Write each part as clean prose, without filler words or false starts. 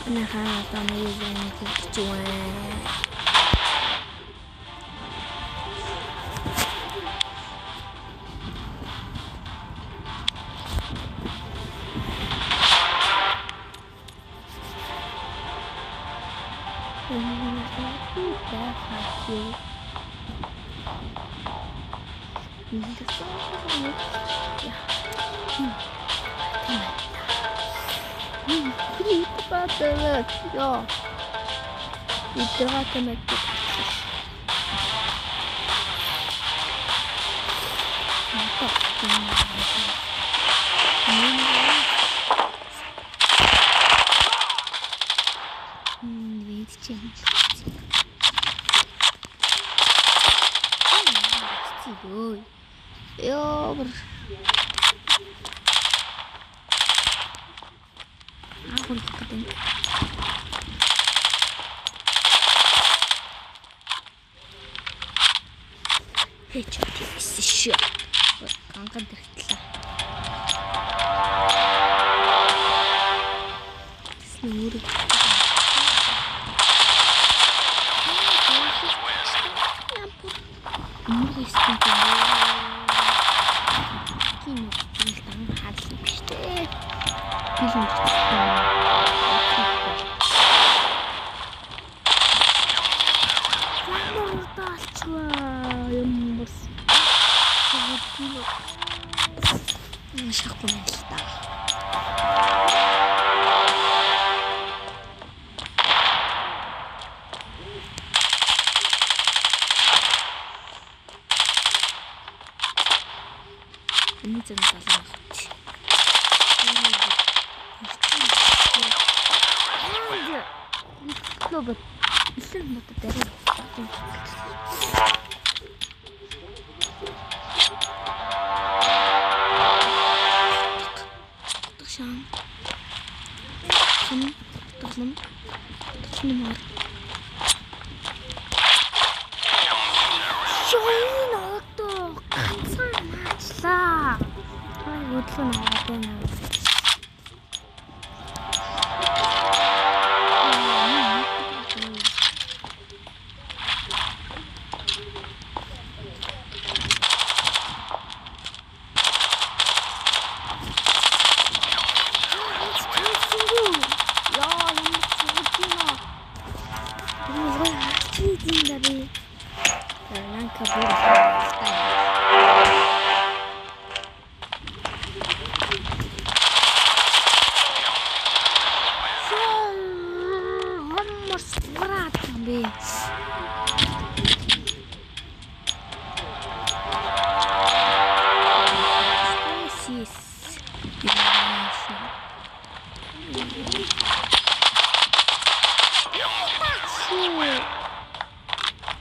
Нахаа тамигийн чуан. Ja, iedereen met dit. Weet je niet. Ой. Ёбр. Ахын гэдэг. Хэчээсшээ. Ганган дэртлээ. Снүрэг. Ini jangan salah. Loh, bisa mata dari.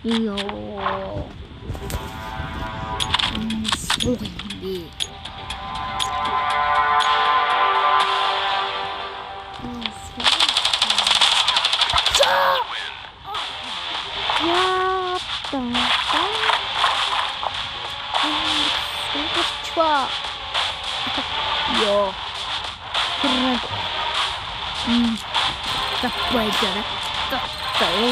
Iyo. Sorry. Yo. Keren. Tak baca dah. Tak tahu.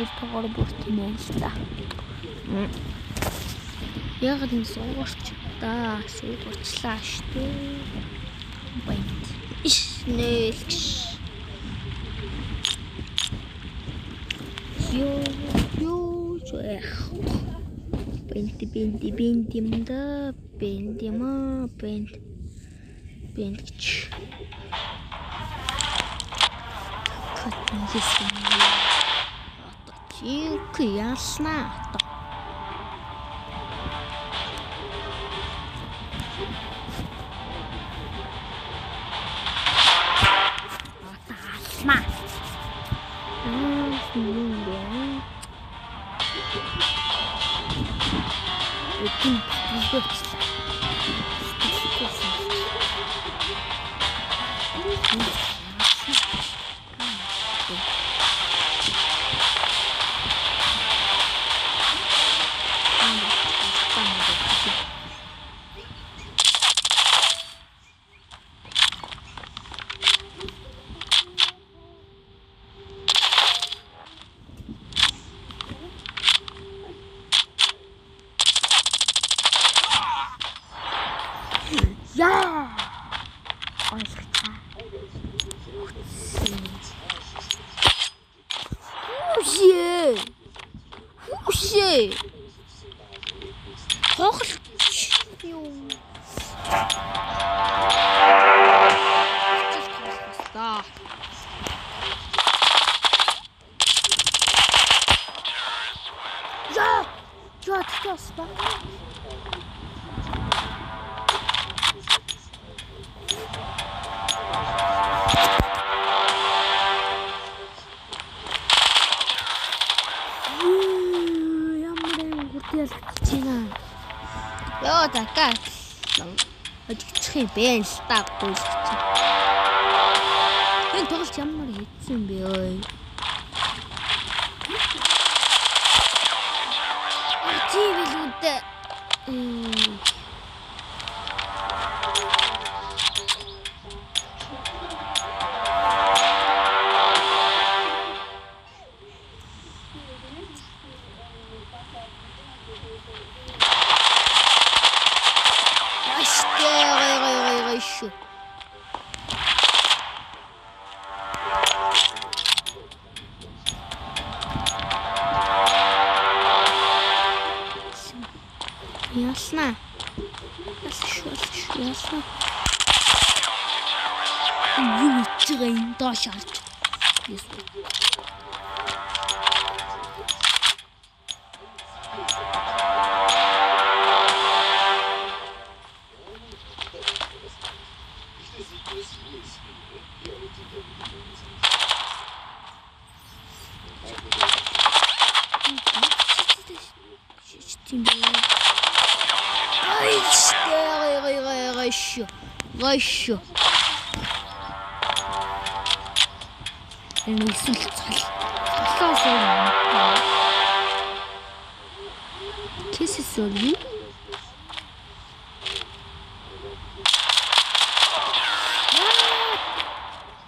Бид тоогоор бүрт мөнгөстэй. Яг энэ суугаарч та суугаарчлаа штэ. Баян. Иш нэлгш. Ёо жех. Бинти мда, бинти ма, бинтч. Хатниссэн. Ик ясна. Атасна. Этим пиздец. Өвшээ. Тоглож юу? Ja, das war. Яа такая. Очихын бэн стапгүй. Энэ тоглолт ямар хийсэн бэ ой. Тивэлүүдээ ясна. Ясна. Юу чигээр доош харж. Гайш. Энэ эсвэл цаллаа. Кисэсөли.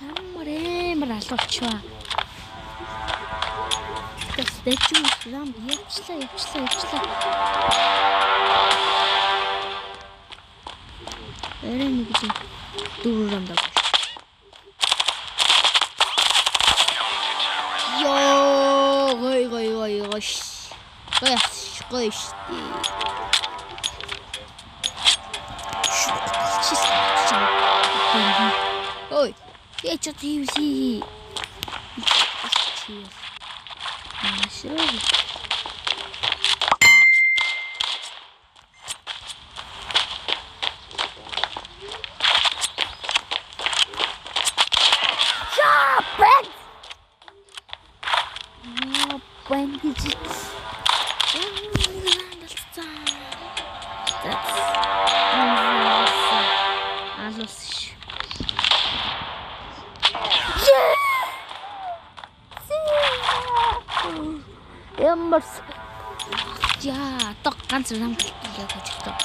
Ямар алуучваа. Тэстэчүү зам явчлаа. Эрен нэг дөрөв даа. Йоо, гой. Гойш. Ой, я что-то юзи. When did you? Ямар яа тог ганц зам гэлээ гэж тоо.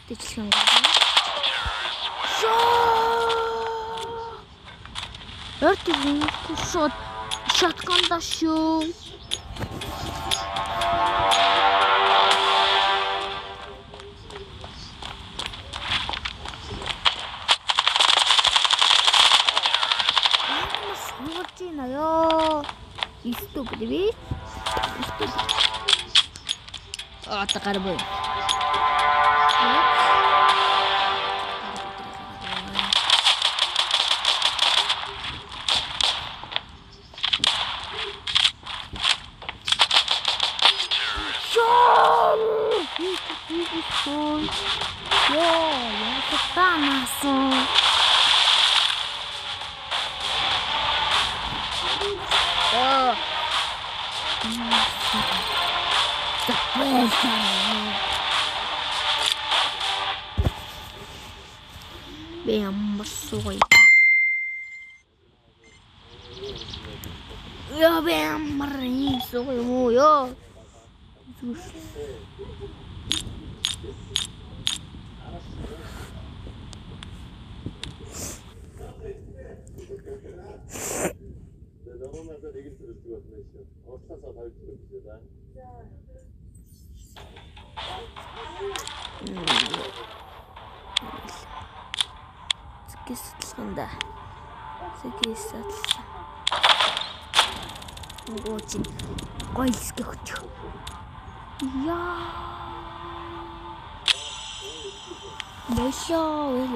Тэчлэн гоо. Эртний шоткон дашуу. Смотринаю. Иступливи. А такарбой. Я катанасо. Bem, soy. Yo bem, marinho, soy yo. Сэкэсэлгэнда. Сэкэсэлсэн. Уучин гойлсгэ хөч. Яа. Бошоо өл.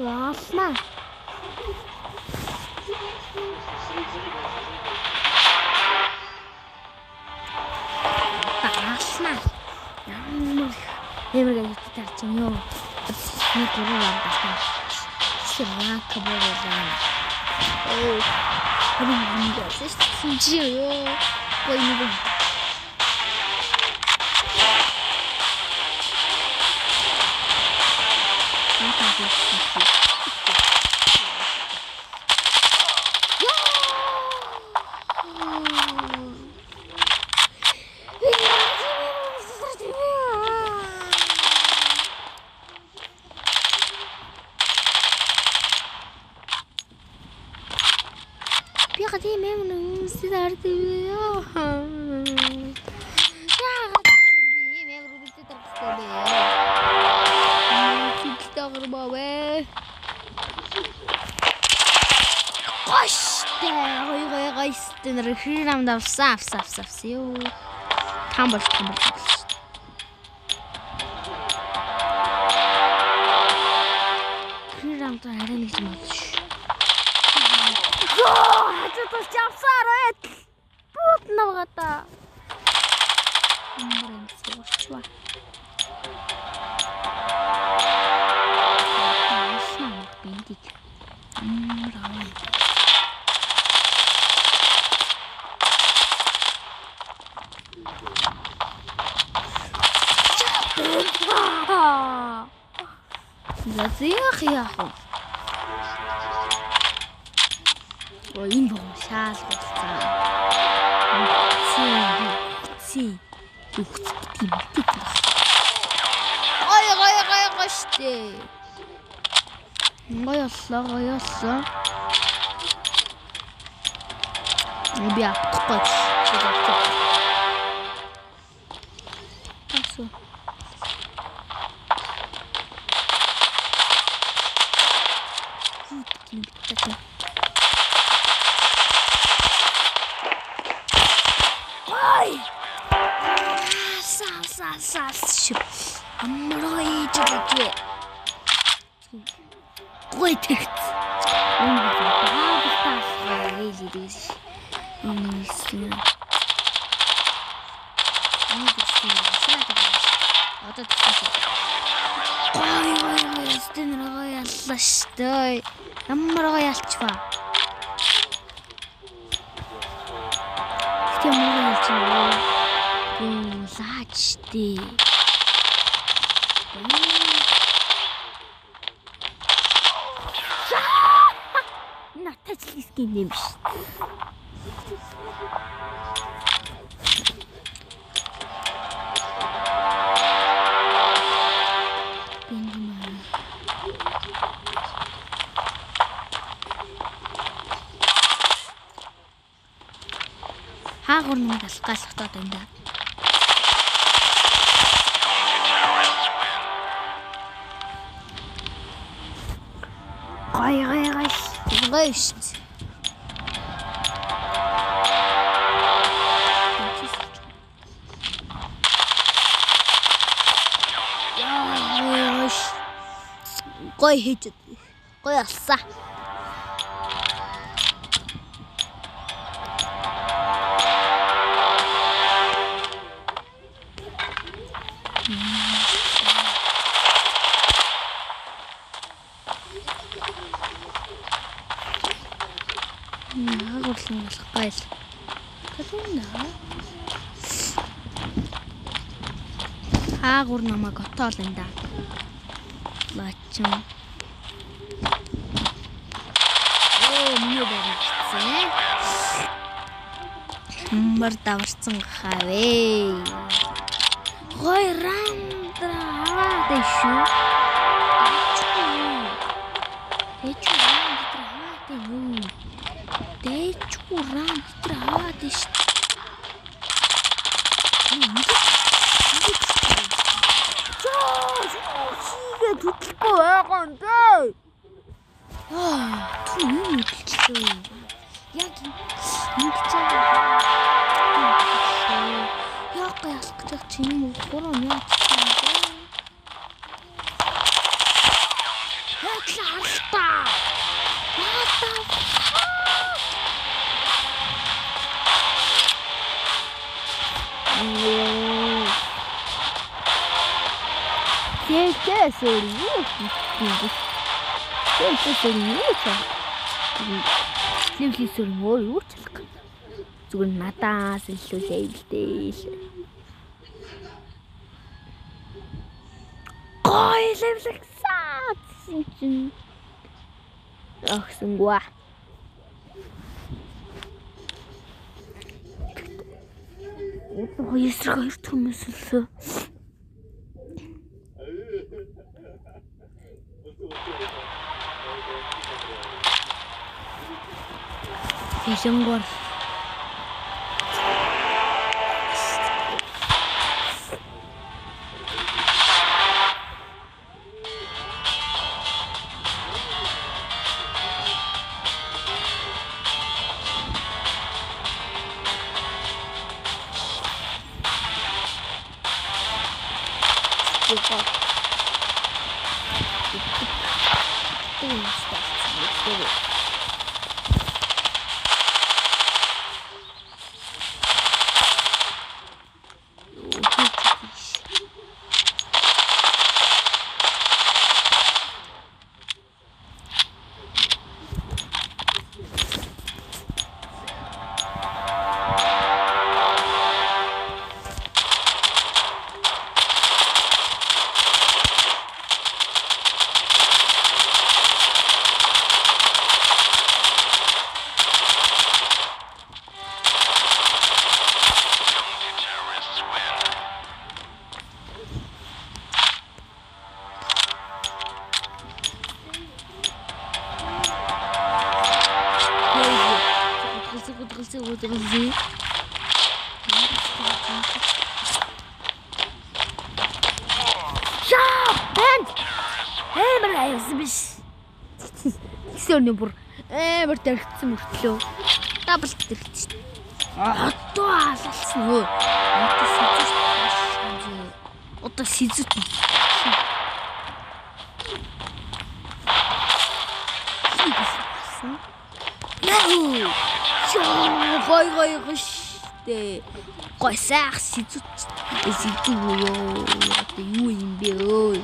Лаасна. Эмэгээ тарчин ёо. Нэг гурван тасна. Сэрнаа кабороо. Оо. Харин ясэж синжиё. Койноо. Пихати мемнун сидартиё. Яагаад би мемрүү битээ тархсан бэ? Чигтагэр бавэ. Гоштэй гойгойгойстэн рхирам давсаа авсаа. Тамбал. Рхирам та харин гэж бодож. Хачаас чавсараа. Бут навгата. Мөрөнцөөрчва. Бинтик. Раа. Зазиах яах вэ? Энэ бом шаалгуулсан. Си. Ой штэ. Гоёллоо. Би апгоц. Тасо. Ой! Сас. Амрой чигэ. Гой тэгт. Штой. Ямар ялчваа. Ямар ялчваа. Лаачтэй. Натачлиский нэмш. Хаагур нэг алгаалхтаад байна да. Гой шүү. Гой хийж. Гой алсаа. Агуулсан болох гайл. Тэсэнда. Хаагур намайг отоол энэ да. Лаачин. Миний баригдсан. Мар даварсан хавээ. Гой рандра. шүү. Дэчүүран дээр хаваад шүү. Чигээ түтлэхгүй байгаа юм дээ. Түр юм хэлчихлээ. Яг ингэж яг ялах гэж чи юм уу? Гурав яа гэсэн юм бэ? Яаклаарта. Qu'est-ce зүгээр надаас илүү левэлтэй л. Гой левэлсэн. Ахсангва. Ясрах хоёр төмөсөлөө. Фишингор. Сёрний бүр амар дэрэгдсэн мөртлөө дабл дэрэгдсэн. Одоо алалсан өө. Одоо сизэт. Яа. Гой гоштэй. Гой сайх сизэт. Сизэт юу юм бэ өө.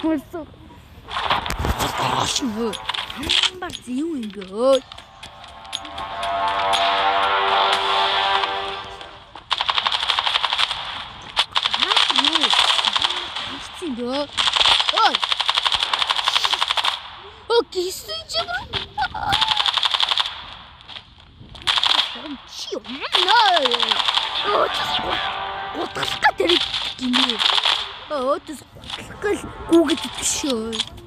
벌써 아쉬워. 한 발 지우인 거. 아쉬워. 기스지 마. 치워. 어떻게 때리기니? 어디서 그걸 고개 드셔.